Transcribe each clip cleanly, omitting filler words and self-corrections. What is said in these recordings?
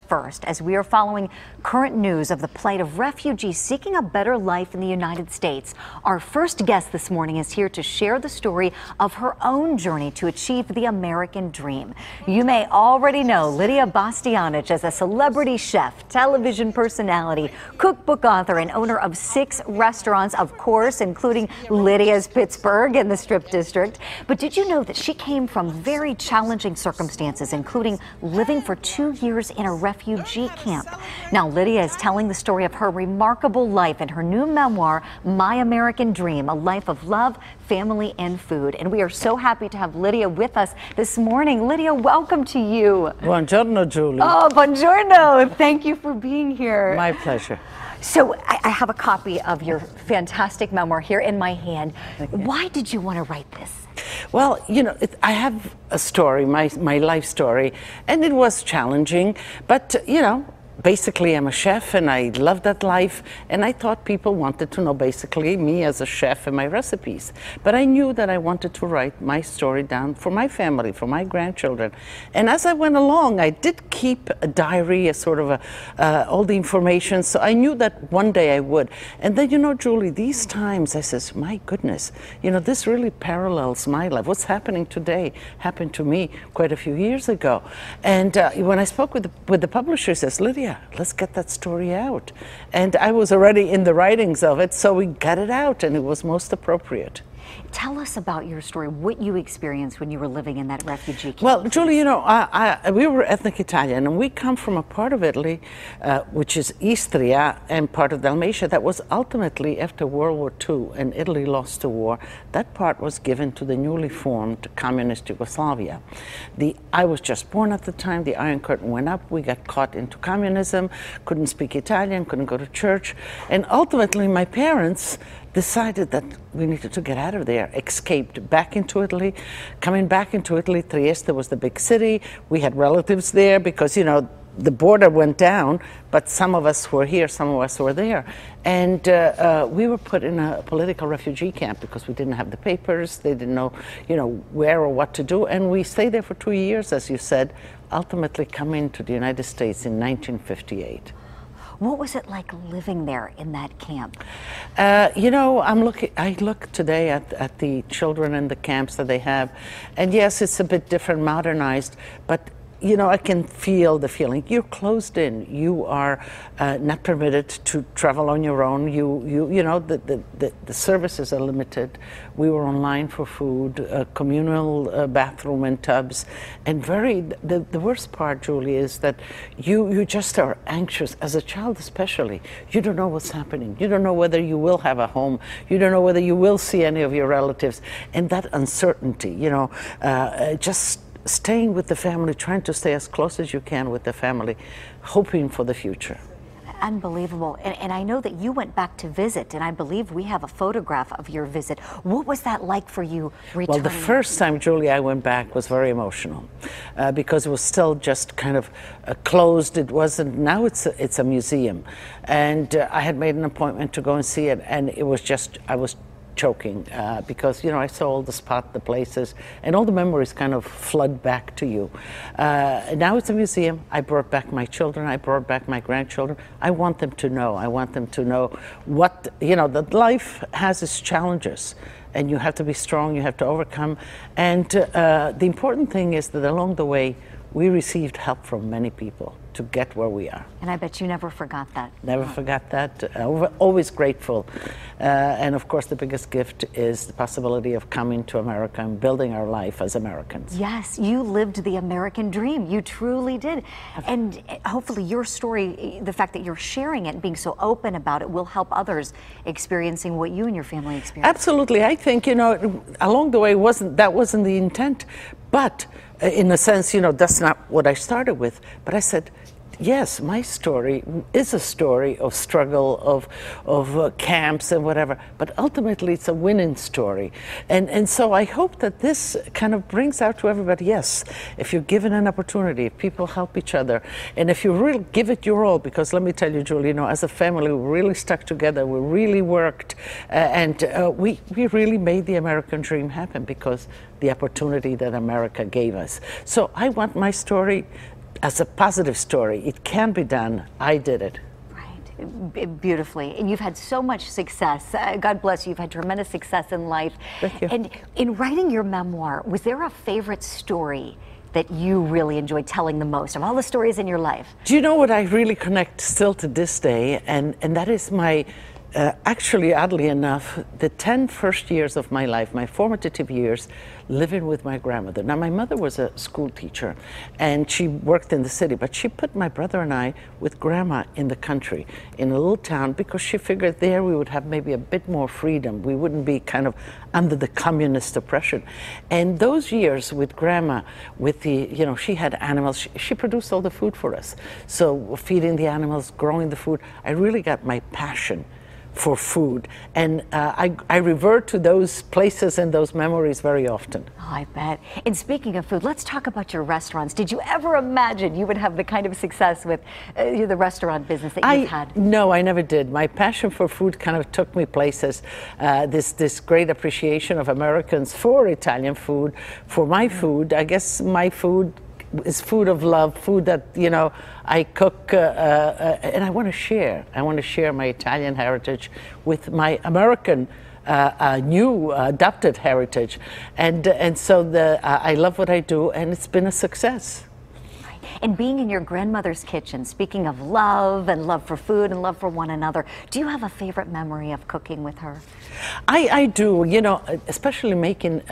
First, as we are following current news of the plight of refugees seeking a better life in the United States, our first guest this morning is here to share the story of her own journey to achieve the American dream. You may already know Lidia Bastianich as a celebrity chef, television personality, cookbook author, and owner of 6 restaurants, of course, including Lidia's Pittsburgh in the Strip District. But did you know that she came from very challenging circumstances, including living for 2 years in a refugee camp? Now, Lidia is telling the story of her remarkable life in her new memoir, My American Dream, a life of love, family, and food. And we are so happy to have Lidia with us this morning. Lidia, welcome to you. Buongiorno, Julie. Oh, buongiorno. Thank you for being here. My pleasure. So I have a copy of your fantastic memoir here in my hand. Okay. Why did you want to write this? Well, you know, I have a story, my life story, and it was challenging, but, you know, basically I'm a chef and I love that life, and I thought people wanted to know basically me as a chef and my recipes. But I knew that I wanted to write my story down for my family, for my grandchildren. And as I went along, I did keep a diary, a sort of all the information, so I knew that one day I would. And then, you know, Julie, these times I says, my goodness, you know, this really parallels my life. What's happening today happened to me quite a few years ago. And when I spoke with the publisher, he says, Lidia, let's get that story out. And I was already in the writings of it, so we got it out, and it was most appropriate. Tell us about your story, what you experienced when you were living in that refugee camp. Well, Julie, you know, we were ethnic Italian, and we come from a part of Italy, which is Istria, and part of Dalmatia, that was ultimately, after World War II, and Italy lost the war, that part was given to the newly formed communist Yugoslavia. I was just born at the time, the Iron Curtain went up, we got caught into communism, couldn't speak Italian, couldn't go to church, and ultimately my parents decided that we needed to get out of there, escaped back into Italy. Coming back into Italy, Trieste was the big city. We had relatives there because, you know, the border went down, but some of us were here, some of us were there. And we were put in a political refugee camp because we didn't have the papers, they didn't know, you know, where or what to do. And we stayed there for 2 years, as you said, ultimately coming to the United States in 1958. What was it like living there in that camp? You know, I look today at the children in the camps that they have, and yes, it's a bit different, modernized, but you know, I can feel the feeling. You're closed in. You are not permitted to travel on your own. You know, the services are limited. We were online for food, communal bathroom and tubs, and the worst part, Julie, is that you just are anxious as a child, especially. You don't know what's happening. You don't know whether you will have a home. You don't know whether you will see any of your relatives, and that uncertainty. You know, just staying with the family, trying to stay as close as you can with the family, hoping for the future. Unbelievable. And I know that you went back to visit, and I believe we have a photograph of your visit. What was that like for you returning? Well, the first time, Julie, I went back was very emotional because it was still just kind of closed. It wasn't, now it's a museum. And I had made an appointment to go and see it, and it was just, I was choking because, you know, I saw all the spots, the places, and all the memories kind of flood back to you. Now it's a museum. I brought back my children. I brought back my grandchildren. I want them to know. I want them to know what, you know, that life has its challenges, and you have to be strong. You have to overcome. And the important thing is that along the way, we received help from many people to get where we are. And I bet you never forgot that. Never forgot that. Always grateful. And of course, the biggest gift is the possibility of coming to America and building our life as Americans. Yes, you lived the American dream. You truly did. And hopefully your story, the fact that you're sharing it and being so open about it, will help others experiencing what you and your family experienced. Absolutely. I think, you know, along the way, that wasn't the intent. But in a sense, you know, that's not what I started with. But I said, yes, my story is a story of struggle, of camps and whatever, but ultimately it's a winning story. And so I hope that this kind of brings out to everybody, yes, if you're given an opportunity, if people help each other, and if you really give it your all, because let me tell you, Julie, you know, as a family, we really stuck together, we really worked, and we really made the American dream happen because the opportunity that America gave us. So I want my story as a positive story. It can be done. I did it. Beautifully, and you've had so much success. God bless you. You've had tremendous success in life. Thank you. And in writing your memoir, was there a favorite story that you really enjoyed telling the most of all the stories in your life? Do you know what I really connect still to this day? And that is my, actually, oddly enough, the 10 first years of my life, my formative years, living with my grandmother. Now, my mother was a school teacher, and she worked in the city, but she put my brother and I with grandma in the country, in a little town, because she figured there we would have maybe a bit more freedom. We wouldn't be kind of under the communist oppression. And those years with grandma, with the, you know, she had animals, she produced all the food for us. So feeding the animals, growing the food, I really got my passion for food, and I revert to those places and those memories very often. Oh, I bet. And speaking of food, let's talk about your restaurants. Did you ever imagine you would have the kind of success with the restaurant business that you've had? No, I never did. My passion for food kind of took me places. This great appreciation of Americans for Italian food, for my food. I guess my food is food of love, food that, you know, I cook, and I want to share. I want to share my Italian heritage with my American new adopted heritage, and so I love what I do, and it's been a success. And being in your grandmother's kitchen, speaking of love and love for food and love for one another, do you have a favorite memory of cooking with her? I do, you know, especially making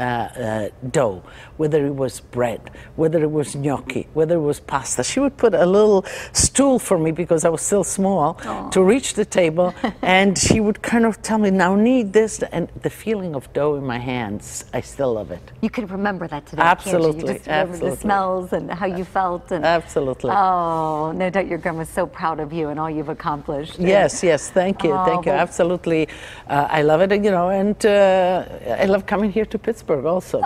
dough, whether it was bread, whether it was gnocchi, whether it was pasta. She would put a little stool for me because I was still small to reach the table, and she would kind of tell me, now knead this, and the feeling of dough in my hands, I still love it. You can remember that today, absolutely, can't you? You just remember the smells and how you felt. And absolutely. Oh, no doubt your grandma's so proud of you and all you've accomplished. Yes, yes, thank you, thank you. Absolutely, I love it, you know, and I love coming here to Pittsburgh also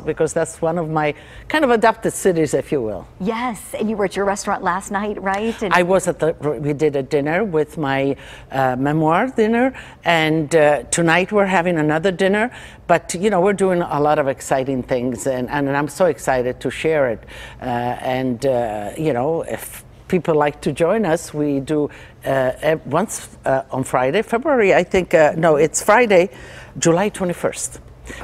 because that's one of my kind of adopted cities, if you will. Yes, and you were at your restaurant last night, right? And I was at we did a dinner with my memoir dinner, and tonight we're having another dinner, but you know, we're doing a lot of exciting things, and I'm so excited to share it, and you know, if people like to join us, we do once on Friday, February, I think, no, it's Friday, July 21st.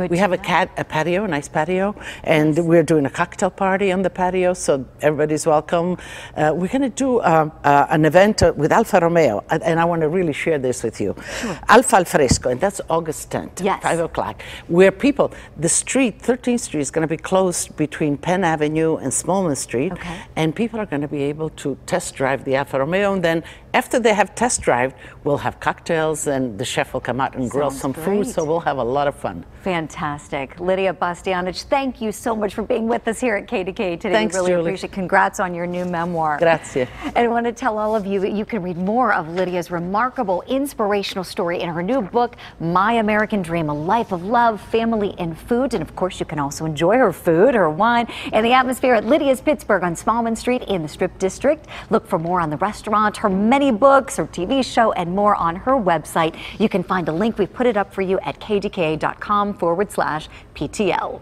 We have a patio, a nice patio, and we're doing a cocktail party on the patio, so everybody's welcome. We're going to do an event with Alfa Romeo, and I want to really share this with you. Sure. Alfa al Fresco, and that's August 10th, yes. 5 o'clock, where people, the street, 13th Street, is going to be closed between Penn Avenue and Smallman Street, and people are going to be able to test drive the Alfa Romeo, and then after they have test drive, we'll have cocktails, and the chef will come out and grill some food, so we'll have a lot of fun. Fantastic. Lidia Bastianich, thank you so much for being with us here at KDK today. Thanks, we really Julie. appreciate it. Congrats on your new memoir. Grazie. And I want to tell all of you that you can read more of Lidia's remarkable, inspirational story in her new book, My American Dream, A Life of Love, Family, and Food. And of course, you can also enjoy her food, her wine, and the atmosphere at Lidia's Pittsburgh on Smallman Street in the Strip District. Look for more on the restaurant, her many books, her TV show, and more on her website. You can find a link. We've put it up for you at kdka.com/PTL.